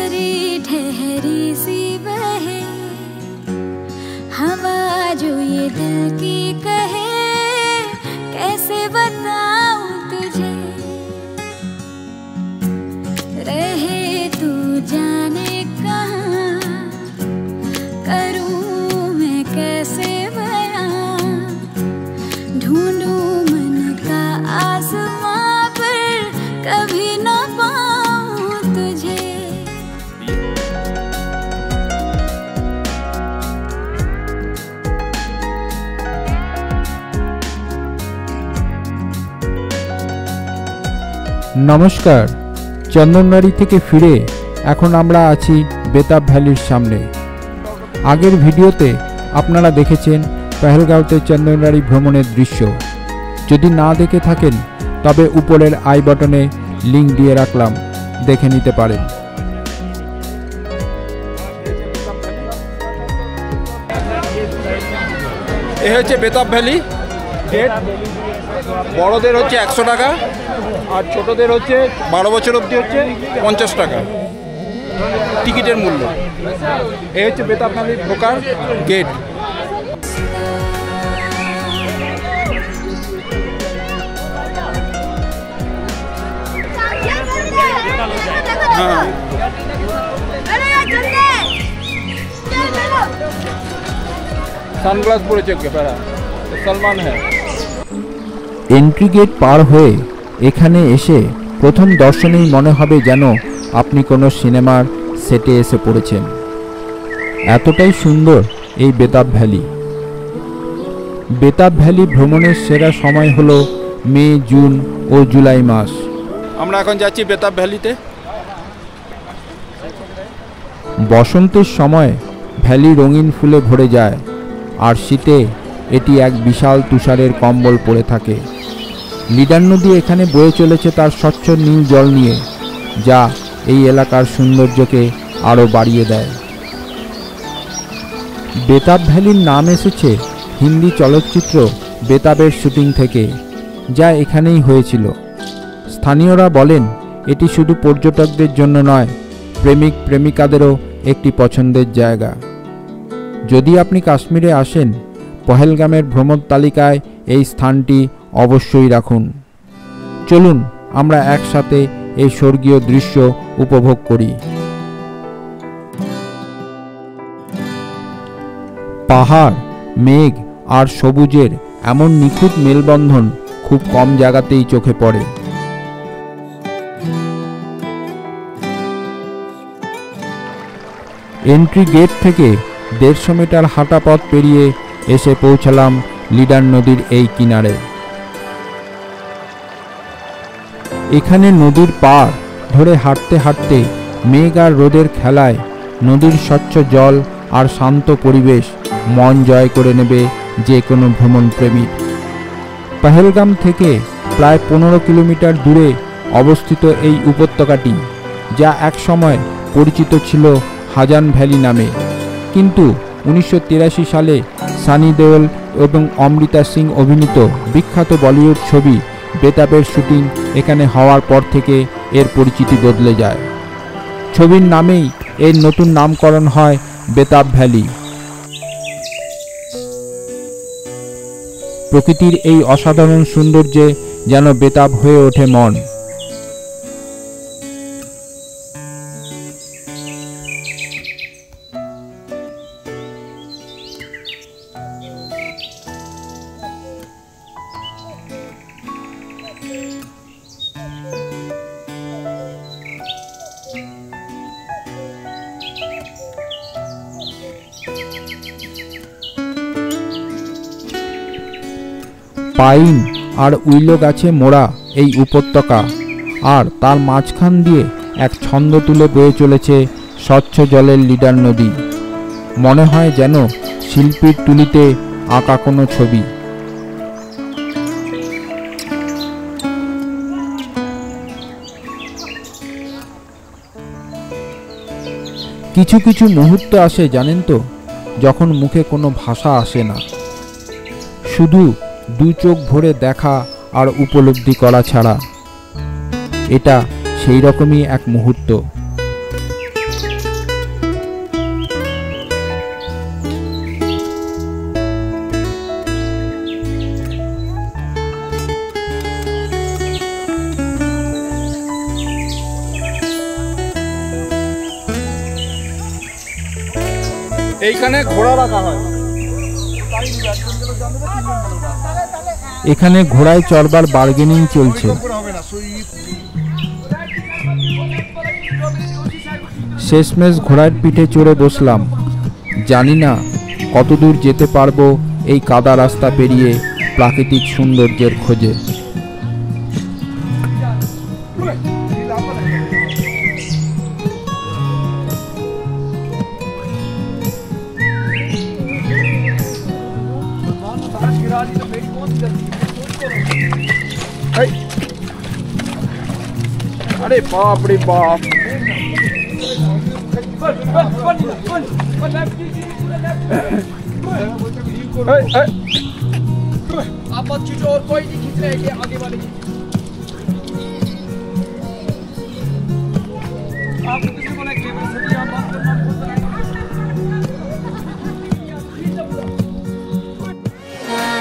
ठहरी ठहरी सी बहे हवा जो ये दिल की कहे, कैसे बताऊं तुझे, रहे तू जाने कहाँ, करूं मैं कैसे बयां, ढूंढूं मन का आसमां पर कभी न पाऊं तुझे। নমস্কার, চন্দনবাড়ি থেকে ফিরে এখন আমরা আছি বেতাব ভ্যালির সামনে। আগের ভিডিওতে আপনারা দেখেছেন পেহেলগাঁওতে চন্দনবাড়ি ভ্রমণের দৃশ্য। যদি না দেখে থাকেন তবে উপরের আই বাটনে লিংক দিয়ে রাখলাম, দেখে নিতে পারেন। এ হচ্ছে বেতাব ভ্যালি গেট। বড়দের হচ্ছে 100 টাকা আর ছোটদের হচ্ছে 12 বছর অবধি হচ্ছে 50 টাকা টিকিটের মূল্য। এ হচ্ছে বেতাব ভ্যালির ঢোকার গেট। हाँ সানগ্লাস পরেছে ক্যামেরা সলমান হ্যাঁ। এন্ট্রি গেট পার হয়ে এখানে এসে প্রথম দর্শনেই মনে হবে যেন আপনি কোনো সিনেমার সেটে এসে পড়েছেন। এতটাই সুন্দর এই বেতাব ভ্যালি। বেতাব ভ্যালি ভ্রমণের সেরা সময় হলো মে, জুন ও জুলাই মাস। আমরা এখন যাচ্ছি বেতাব ভ্যালিতে। বসন্তের সময় ভ্যালি রঙিন ফুলে ভরে যায় আর শীতে এটি এক বিশাল তুষারের কম্বল পড়ে থাকে। লিডার নদী এখানে বয়ে চলেছে তার স্বচ্ছ নীল জল নিয়ে, যা এই এলাকার সৌন্দর্যকে আরও বাড়িয়ে দেয়। বেতাব ভ্যালির নাম এসেছে হিন্দি চলচ্চিত্র বেতাবের শুটিং থেকে, যা এখানেই হয়েছিল। স্থানীয়রা বলেন এটি শুধু পর্যটকদের জন্য নয়, প্রেমিক প্রেমিকাদেরও একটি পছন্দের জায়গা। যদি আপনি কাশ্মীরে আসেন, পহেলগামের ভ্রমণ তালিকায় এই স্থানটি অবশ্যই রাখুন। চলুন আমরা একসাথে এই স্বর্গীয় দৃশ্য উপভোগ করি। পাহাড়, মেঘ আর সবুজের এমন নিখুঁত মেলবন্ধন খুব কম জায়গাতেই চোখে পড়ে। এন্ট্রি গেট থেকে 150 মিটার হাঁটা পথ পেরিয়ে এসে পৌঁছালাম লিডার নদীর এই কিনারে। এখানে নদীর পাড় ধরে হাঁটতে হাঁটতে মেঘ আর রোদের খেলায় নদীর স্বচ্ছ জল আর শান্ত পরিবেশ মন জয় করে নেবে যে কোনো ভ্রমণ প্রেমী। পহেলগাম থেকে প্রায় 15 কিলোমিটার দূরে অবস্থিত এই উপত্যকাটি, যা এক সময় পরিচিত ছিল হাজান ভ্যালি নামে, কিন্তু 1983 সালে সানি দেওল এবং অমৃতা সিং অভিনীত বিখ্যাত বলিউড ছবি বেতাবের শুটিং এখানে হওয়ার পর থেকে এর পরিচিতি বদলে যায়। ছবির নামেই এর নতুন নামকরণ হয় বেতাব ভ্যালি। প্রকৃতির এই অসাধারণ সৌন্দর্যে যেন বেতাব হয়ে ওঠে মন। পাইন আর উইলো গাছে মোড়া এই উপত্যকা, আর তার মাঝখান দিয়ে এক ছন্দ তুলে বয়ে চলেছে স্বচ্ছ জলের লিডার নদী। মনে হয় যেন শিল্পীর তুলিতে আঁকা কোনো ছবি। কিছু কিছু মুহূর্ত আসে জানেন তো, যখন মুখে কোনো ভাষা আসে না, শুধু দু চোখ ভরে দেখা আর উপলব্ধি করা ছাড়া। এটা সেই রকমই এক মুহূর্ত। এইখানে ঘোড়া রাখা হয়। এখানে ঘোড়ায় চড়বার বার্গেনিং চলছে। শেষমেশ ঘোড়ার পিঠে চড়ে বসলাম। জানি না কতদূর যেতে পারবো এই কাদা রাস্তা পেরিয়ে প্রাকৃতিক সৌন্দর্যের খোঁজে। अरे बाप रे बाप, आप मत खींचो और कोई नहीं खींच रहे हैं, आगे वाले आप किसी को ना केबल से भी आप बात करना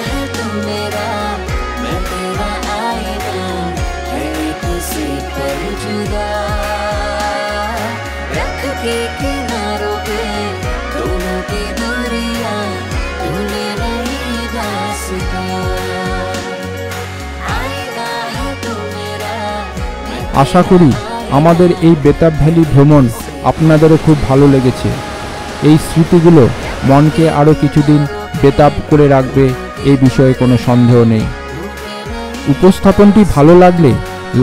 है तू मेरा, मैं तेरा आईना, है किसी पर जुदा, रख के किनारों पे दोनों की दूरियां, तूने नहीं दास्तां, आईना है तू मेरा, আশা করি আমাদের এই বেতাব ভ্যালি ভ্রমণ আপনাদেরও খুব ভালো লেগেছে। এই স্মৃতিগুলো মনকে আরও কিছুদিন বেতাব করে রাখবে, এই বিষয়ে কোনো সন্দেহ নেই। উপস্থাপনটি ভালো লাগলে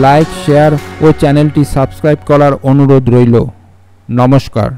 লাইক, শেয়ার ও চ্যানেলটি সাবস্ক্রাইব করার অনুরোধ রইল। নমস্কার।